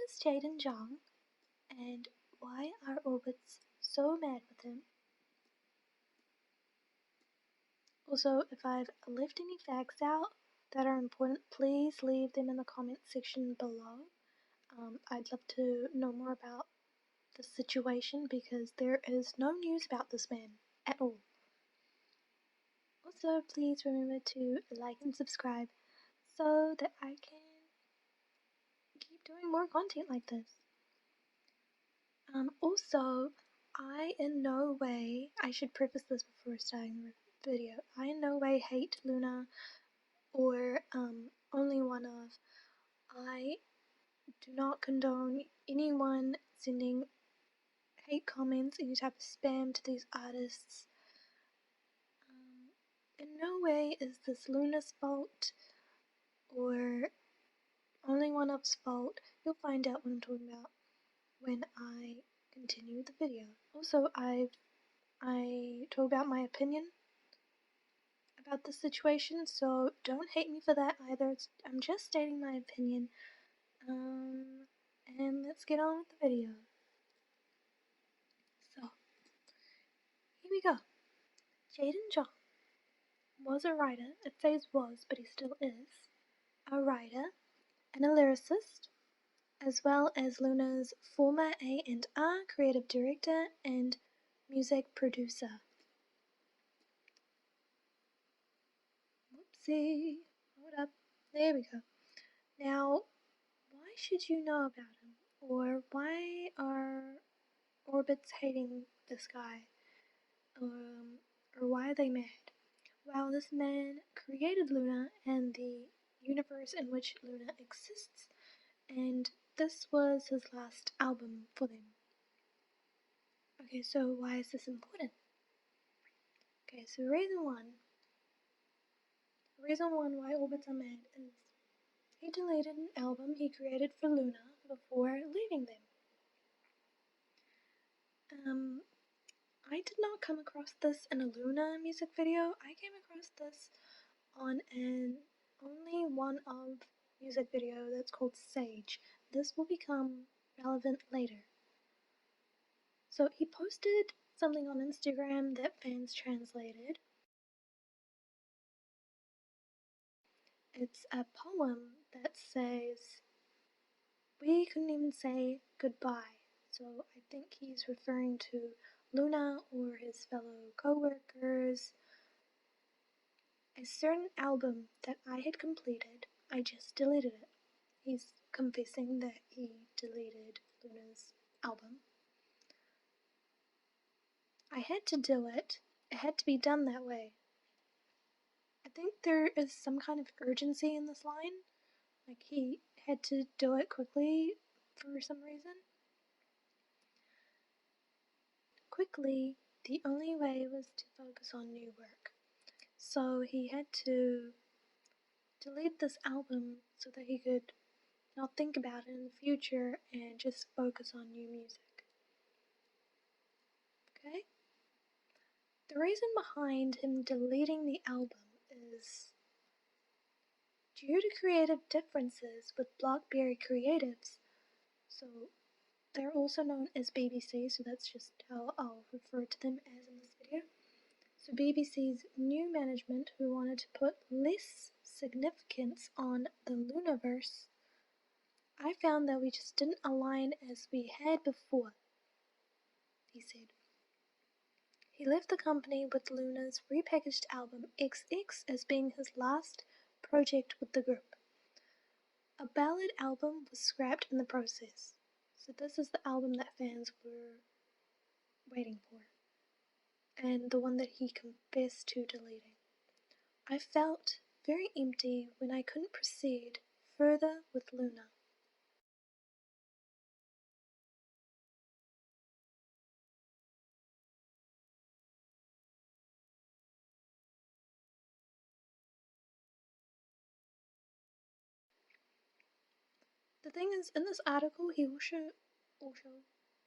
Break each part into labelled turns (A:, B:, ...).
A: is Jaden Jeong, and why are orbits so mad with him? Also, if I've left any facts out that are important, please leave them in the comment section below. I'd love to know more about the situation because there is no news about this man at all. Also, please remember to like and subscribe so that I can keep doing more content like this. Also, I in no way, I should preface this before starting the video, I in no way hate Luna or only one of. I do not condone anyone sending hate comments, any type of spam to these artists. In no way is this Luna's fault or only one of's fault. You'll find out what I'm talking about when I continue the video. Also, I talk about my opinion about the situation, so don't hate me for that either. I'm just stating my opinion. And let's get on with the video. So, here we go. Jaden Jeong was a writer. It says was, but he still is. A writer and a lyricist, as well as Luna's former A&R creative director and music producer. Whoopsie. Hold up. There we go. Now, why should you know about him? Or why are orbits hating this guy? Or why are they mad? Well, this man created Luna and the universe in which Luna exists, and this was his last album for them. Okay, so why is this important? Okay, so reason one why orbits are mad is he deleted an album he created for Luna before leaving them. I did not come across this in a Luna music video. I came across this on an only one of music video that's called Sage. This will become relevant later. So he posted something on Instagram that fans translated. It's a poem that says, "We couldn't even say goodbye." So I think he's referring to Luna or his fellow co-workers. A certain album that I had completed, I just deleted it. He's confessing that he deleted Luna's album. I had to do it. It had to be done that way. I think there is some kind of urgency in this line. Like he had to do it quickly for some reason. Quickly, the only way was to focus on new work. So he had to delete this album so that he could not think about it in the future and just focus on new music. Okay? The reason behind him deleting the album is due to creative differences with Blockberry Creatives. So they're also known as BBC, so that's just how I'll refer to them as in this video. So BBC's new management, who wanted to put less significance on the Lunaverse, I found that we just didn't align as we had before, he said. He left the company with Luna's repackaged album XX as being his last project with the group. A ballad album was scrapped in the process. So this is the album that fans were waiting for, and the one that he confessed to deleting. I felt very empty when I couldn't proceed further with Luna. The thing is, in this article, he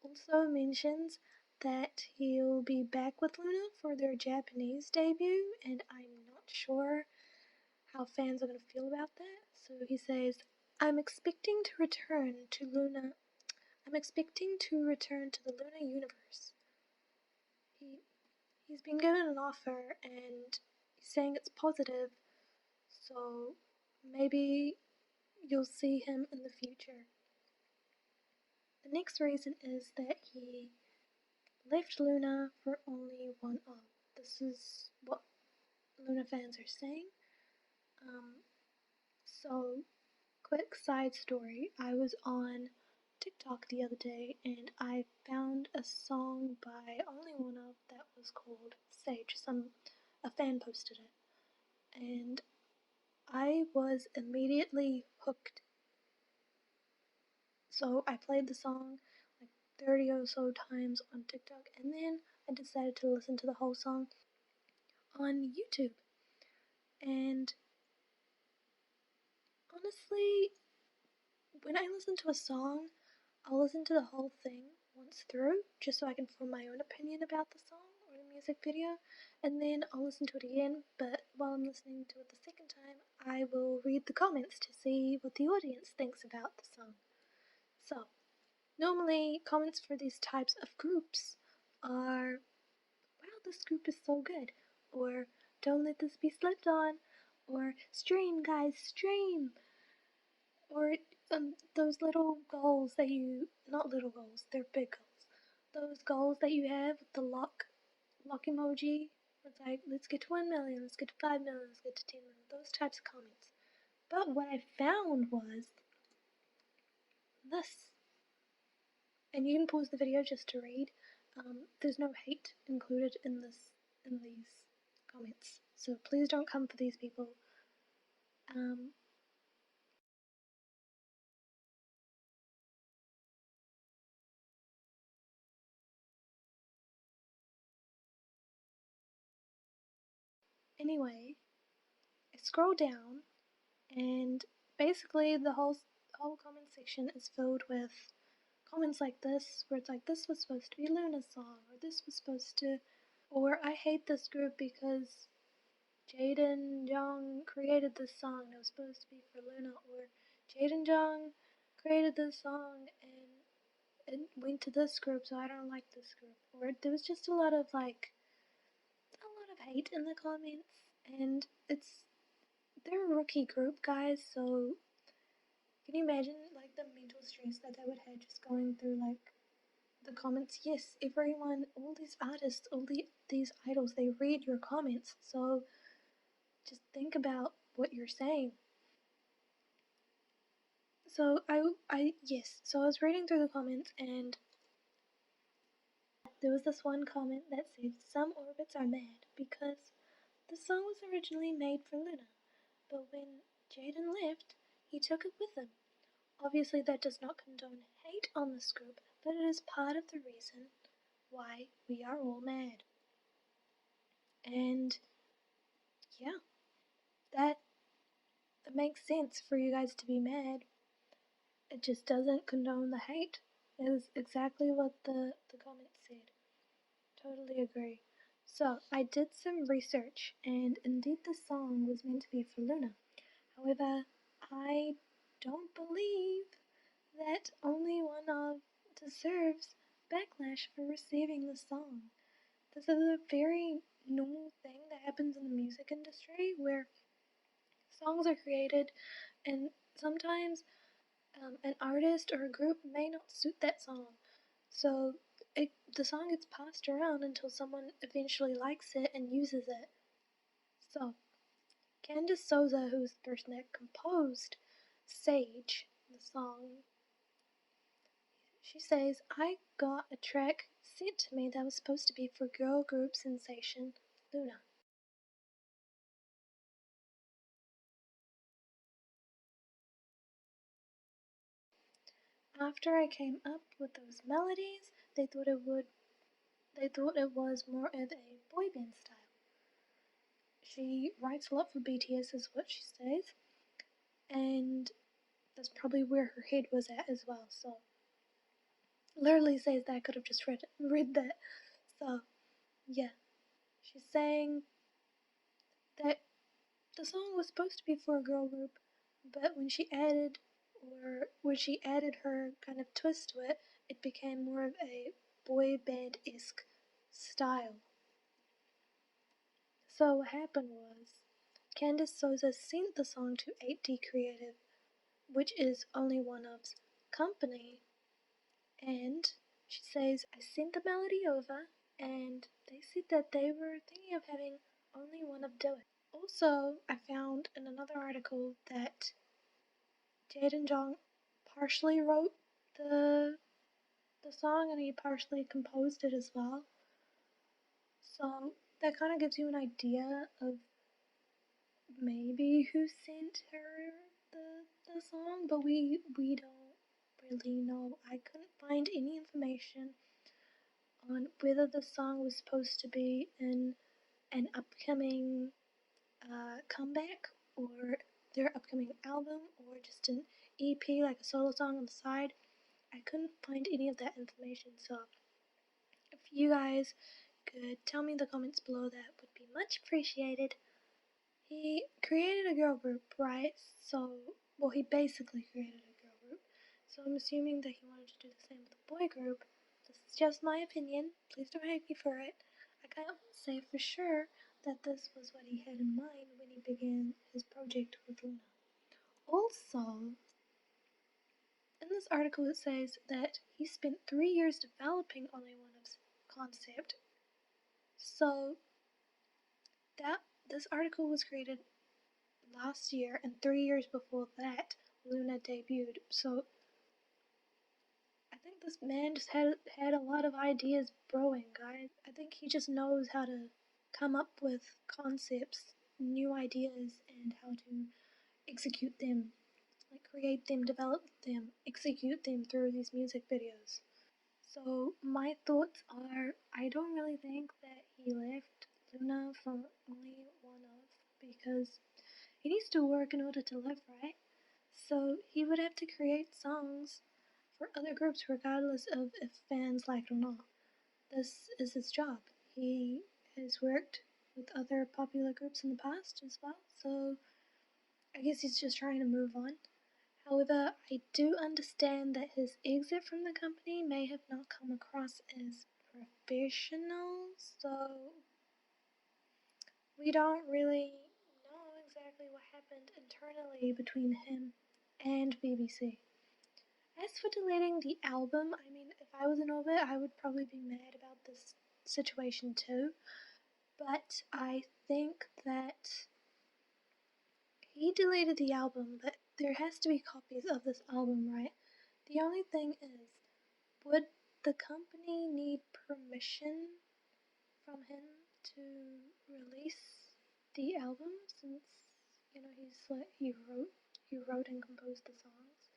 A: also mentions that he'll be back with Luna for their Japanese debut, and I'm not sure how fans are going to feel about that. So he says, I'm expecting to return to Luna. I'm expecting to return to the Luna universe. He's been given an offer and he's saying it's positive, so maybe you'll see him in the future. The next reason is that he left Luna for only one of. This is what Luna fans are saying. So, quick side story. I was on TikTok the other day and I found a song by only one of that was called Sage. A fan posted it. And I was immediately hooked. So I played the song like 30 or so times on TikTok, and then I decided to listen to the whole song on YouTube. And honestly, when I listen to a song, I'll listen to the whole thing once through, just so I can form my own opinion about the song or the music video, and then I'll listen to it again, but while I'm listening to it the second time, I will read the comments to see what the audience thinks about the song. So, normally, comments for these types of groups are, wow, this group is so good, or don't let this be slept on, or stream, guys, stream, or those little goals that you, not little goals, they're big goals, those goals that you have with the lock emoji. It's like, let's get to 1 million, let's get to 5 million, let's get to 10 million, those types of comments. But what I found was this. And you can pause the video just to read. There's no hate included in these comments, so please don't come for these people. Anyway, I scroll down, and basically the whole comment section is filled with comments like this, where it's like, this was supposed to be Luna's song, or this was supposed to, or I hate this group because Jaden Jeong created this song and it was supposed to be for Luna, or Jaden Jeong created this song and it went to this group, so I don't like this group. Or there was just a lot of hate in the comments, and they're a rookie group, guys. So can you imagine like the mental stress that they would have just going through like the comments? Yes, everyone, all these artists, these idols, they read your comments. So just think about what you're saying. So so I was reading through the comments and there was this one comment that said, some orbits are mad because the song was originally made for Luna, but when Jaden left, he took it with him. Obviously that does not condone hate on this group, but it is part of the reason why we are all mad. And yeah, that makes sense for you guys to be mad. It just doesn't condone the hate. It is exactly what the comment said. Totally agree. So, I did some research, and indeed the song was meant to be for Luna. However, I don't believe that only one of deserves backlash for receiving the song. This is a very normal thing that happens in the music industry where songs are created and sometimes an artist or a group may not suit that song. So the song gets passed around until someone eventually likes it and uses it. So Candice Souza, who's the person that composed Sage, the song, she says, I got a track sent to me that was supposed to be for girl group sensation Luna. After I came up with those melodies, they thought it was more of a boy band style. She writes a lot for BTS is what she says, and that's probably where her head was at as well, so literally says that I could have just read that. So yeah. She's saying that the song was supposed to be for a girl group, but when she added or when she added her kind of twist to it, it became more of a boy band-esque style. So what happened was, Candice Souza sent the song to 8D Creative, which is Only One Of's company, and she says, I sent the melody over, and they said that they were thinking of having Only One Of do it. Also, I found in another article that Jaden Jeong partially wrote the the song and he partially composed it as well. So that kind of gives you an idea of maybe who sent her the song, but we don't really know. I couldn't find any information on whether the song was supposed to be in an upcoming comeback or their upcoming album or just an EP like a solo song on the side. I couldn't find any of that information, so if you guys could tell me in the comments below, that would be much appreciated. He created a girl group, right? So, well, he basically created a girl group. So I'm assuming that he wanted to do the same with a boy group. This is just my opinion. Please don't hate me for it. I can't say for sure that this was what he had in mind when he began his project with Luna. Also, in this article it says that he spent 3 years developing Only One Of's concept. So that this article was created last year, and 3 years before that, Luna debuted. So I think this man just had a lot of ideas brewing, guys. I think he just knows how to come up with concepts, new ideas, and how to execute them. Like create them, develop them, execute them through these music videos. So my thoughts are, I don't really think that he left Luna for Only One Of because he needs to work in order to live, right? So he would have to create songs for other groups regardless of if fans like it or not. This is his job. He has worked with other popular groups in the past as well, so I guess he's just trying to move on. However, I do understand that his exit from the company may have not come across as professional, so we don't really know exactly what happened internally between him and BBC. As for deleting the album, I mean, if I was in orbit, I would probably be mad about this situation too, but I think that he deleted the album, but there has to be copies of this album, right? The only thing is, would the company need permission from him to release the album since he wrote and composed the songs?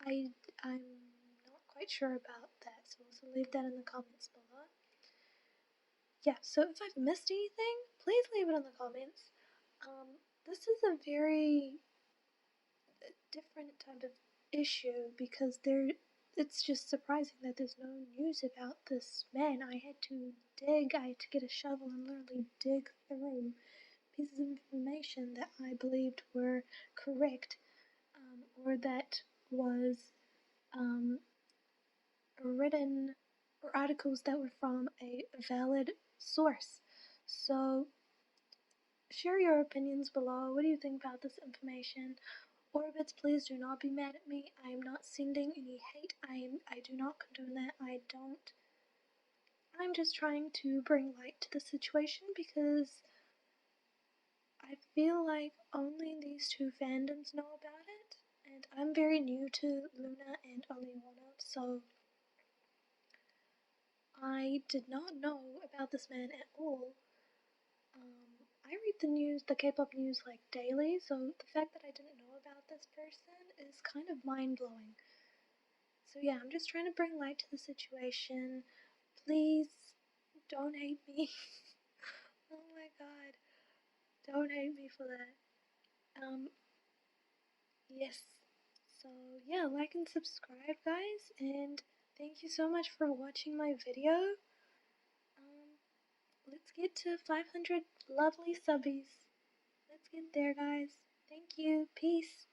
A: I'm not quite sure about that, so also leave that in the comments below. Yeah, so if I've missed anything, please leave it in the comments. This is a very different type of issue because it's just surprising that there's no news about this man. I had to get a shovel and literally dig through pieces of information that I believed were correct, or that was um, written, or articles that were from a valid source. So share your opinions below. What do you think about this information? Orbits, please do not be mad at me. I am not sending any hate. I do not condone that. I'm just trying to bring light to the situation because I feel like only these two fandoms know about it, and I'm very new to Luna and Only One Of, so I did not know about this man at all. I read the news, the K-pop news, like daily, so the fact that I didn't know about this person is kind of mind-blowing. So yeah, I'm just trying to bring light to the situation. Please don't hate me. Oh my god. Don't hate me for that. Yes. So yeah, like and subscribe guys, and thank you so much for watching my video. Let's get to 500 lovely subbies. Let's get there guys. Thank you. Peace.